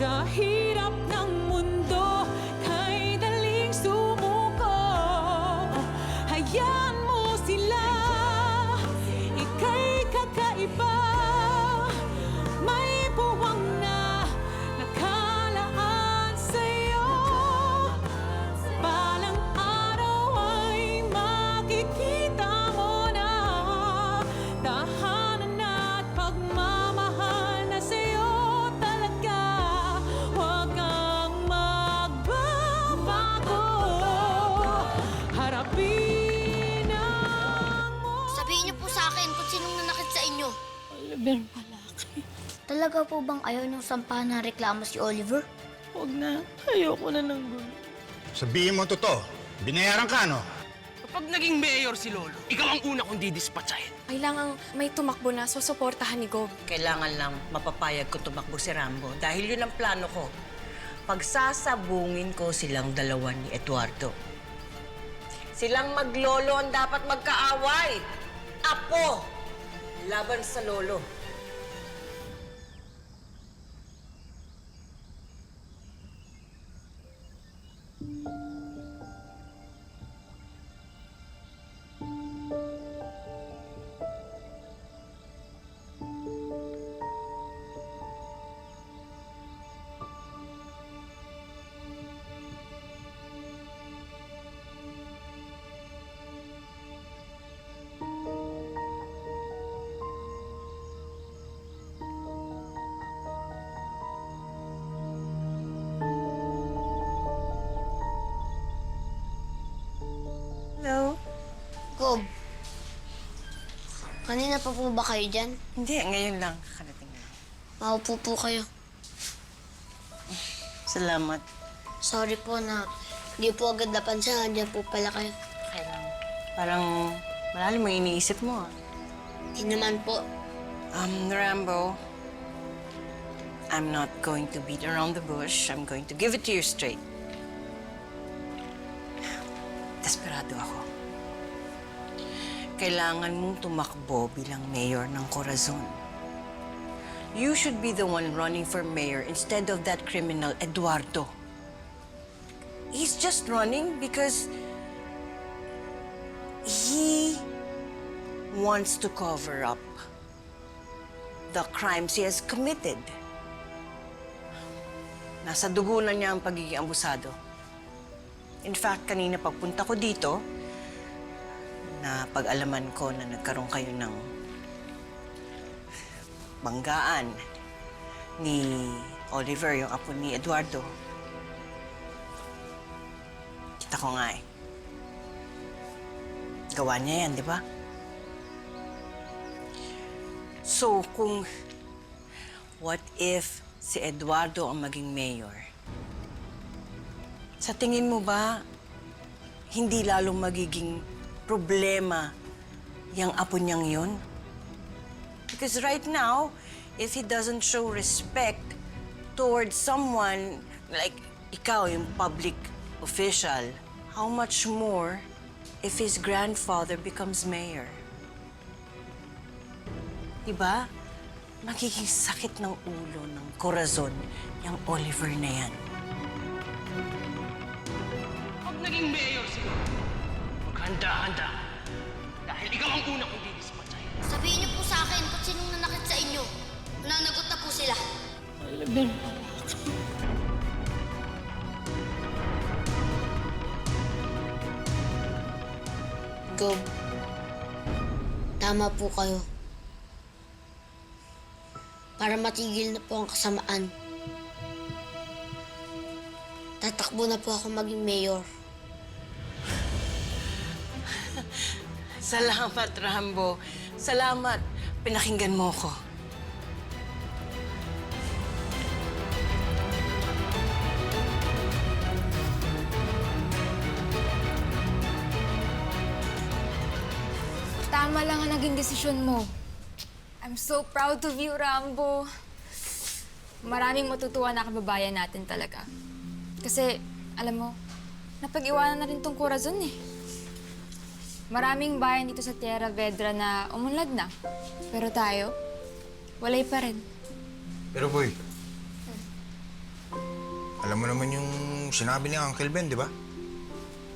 Sa hirap ng mundo, kay daling sumuko. Hayaan mo sila, ika'y kakaiba. May puwang na nakalaan sa'yo. Balang araw ay makikita mo na tahanan at pagmamahal na sa'yo talaga. Huwag kang magbabago. Harapin ang Sabihin niyo po sa akin kung sinong nanakit sa inyo. Oliver Malaki. Talaga po bang ayaw niyong sampahan ng reklamo si Oliver? Huwag na. Ayoko na ng gulo. Sabihin mo totoo. Binayaran ka, no? Kapag naging mayor si Lolo, ikaw ang una kong didispatchahin. Kailangang may tumakbo na susuportahan ni Gob. Kailangan lang mapapayag ko tumakbo si Rambo dahil yun ang plano ko. Pagsasabungin ko silang dalawa ni Eduardo. Silang maglolo ang dapat magkaaway. Apo! Laban sa lolo. Hello? Gob, kanina pa po ba kayo dyan? Hindi, ngayon lang. Kakarating lang. Maupo po kayo. Salamat. Sorry po na hindi po agad napansin. Nandiyan po pala kayo. Okay lang. Parang malalim mo iniisip mo, ah. Hindi naman po. Rambo, I'm not going to beat around the bush. I'm going to give it to you straight. Desperado ako. Kailangan mong tumakbo bilang mayor ng Corazon. You should be the one running for mayor instead of that criminal Eduardo. He's just running because he wants to cover up the crimes he has committed. Nasa dugo na niya ang pagiging abusado. In fact, kanina pagpunta ko dito, na pag-alaman ko na nagkaroon kayo ng banggaan ni Oliver, yung apo ni Eduardo. Kita ko nga eh. Gawa niya yan, di ba? So, what if si Eduardo ang maging mayor? Sa tingin mo ba, hindi lalong magiging problema yung apo niyang yun? Because right now, if he doesn't show respect towards someone like ikaw, yung public official, how much more if his grandfather becomes mayor? Diba? Magiging sakit ng ulo ng Corazon yung Oliver na yan. Kapag naging mayor si Lolo, maghanda-handa ka. Dahil ikaw ang una kong didispatchahin. Sabihin niyo po sa akin kung sinong nanakit sa inyo. Nananagot na po sila. Oliver Malaki. Gob, tama po kayo. Para matigil na po ang kasamaan. Tatakbo na po ako maging mayor. Salamat, Rambo. Salamat. Pinakinggan mo ko. Tama lang ang naging desisyon mo. I'm so proud of you, Rambo. Maraming matutuwa na kababayan natin talaga. Kasi, alam mo, napag-iwanan na rin tong Corazon eh. Maraming bayan dito sa Tierra Vedra na umunlad na. Pero tayo, walay pa rin. Pero boy, Alam mo naman yung sinabi ni Uncle Ben, di ba?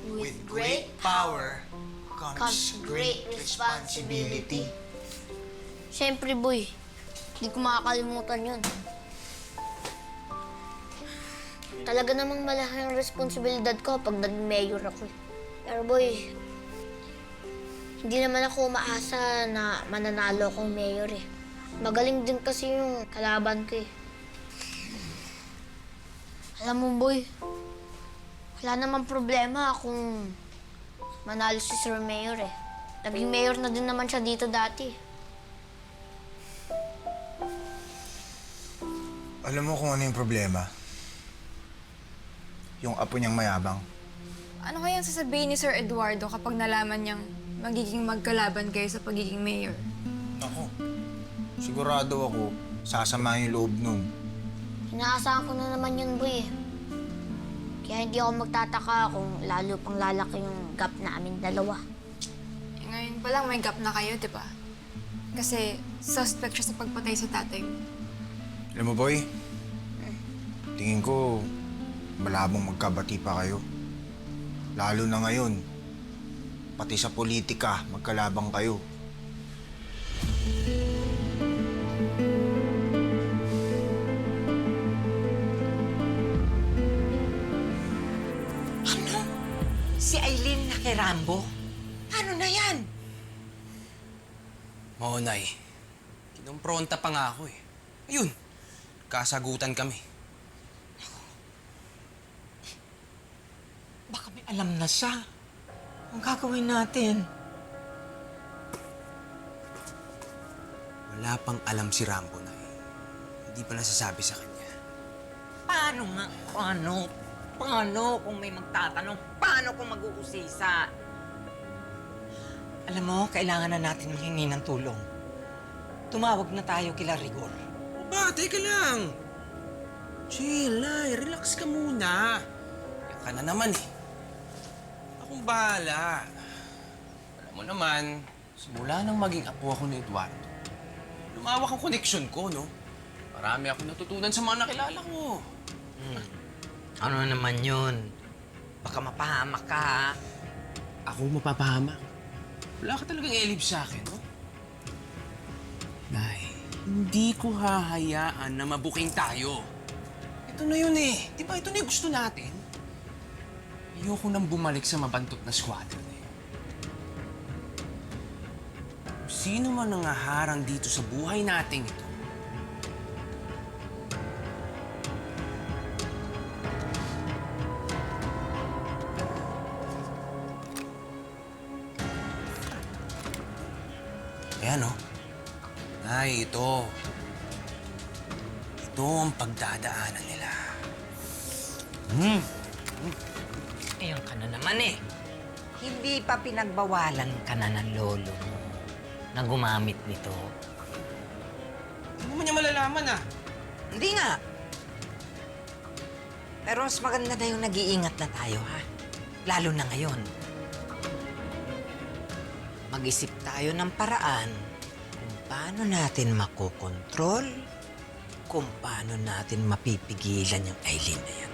With great power comes great responsibility. Siyempre, boy. Hindi ko makakalimutan yun. Talaga namang malaki ang responsibilidad ko pag naging mayor ako. Pero boy, hindi naman ako umaasa na mananalo akong mayor eh. Magaling din kasi yung kalaban ko eh. Alam mo boy, wala namang problema kung manalo si Sir Mayor eh. Naging mayor na din naman siya dito dati. Alam mo kung ano yung problema? Yung apo niyang mayabang. Ano kayang sasabihin ni Sir Eduardo kapag nalaman niyang magiging magkalaban kayo sa pagiging mayor? Ako, sigurado ako, sasama yung loob nun. Inaasahan ko na naman yun, boy. Kaya hindi ako magtataka kung lalo pang lalaki yung gap namin dalawa. Eh, ngayon pa lang may gap na kayo, di ba? Kasi suspect siya sa pagpatay sa tatay mo. Alam mo, boy, tingin ko, malabong magkabati pa kayo. Lalo na ngayon, pati sa politika, magkalabang kayo. Si Aileen na kay Rambo? Ano na yan? Oo, Nay. Kinumpronta pa nga ako eh. Ayun, kasagutan kami. Baka may alam na siya. Ang gagawin natin? Wala pang alam si Rambo, Nay. Hindi pa nasasabi sa kanya. Paano nga? Paano? Paano kung may magtatanong? Paano kung mag-uusisa? Alam mo, kailangan na natin manghingi ng tulong. Tumawag na tayo kila Rigor. Ba, teka lang. Chill, Nay. Relax ka muna. Yan ka na naman eh. Akong bahala. Alam mo naman, simula nang maging apo ako ni Eduardo, lumawak ang koneksyon ko, no? Marami akong natutunan sa mga nakilala ko. Ano naman yun? Baka mapahamak ka, ha? Ako mapapahamak. Wala ka talagang elib sa akin, no? Nay, hindi ko hahayaan na mabuking tayo. Ito na yun eh. Di ba ito na yung gusto natin? Ayoko nang bumalik sa mabantot na squadron eh. Kung sino man ang haharang dito sa buhay nating ito, ayan, no? Nay, ito. Ito ang pagdadaanan nila. Ayan ka na naman eh. Hindi pa pinagbawalan ka na ng lolo mo na gumamit nito. Hindi mo niya malalaman, ah. Hindi nga. Pero mas maganda na yung nag-iingat na tayo, ha? Lalo na ngayon. Mag-isip tayo ng paraan kung paano natin makokontrol, kung paano natin mapipigilan yung Aileen na yan.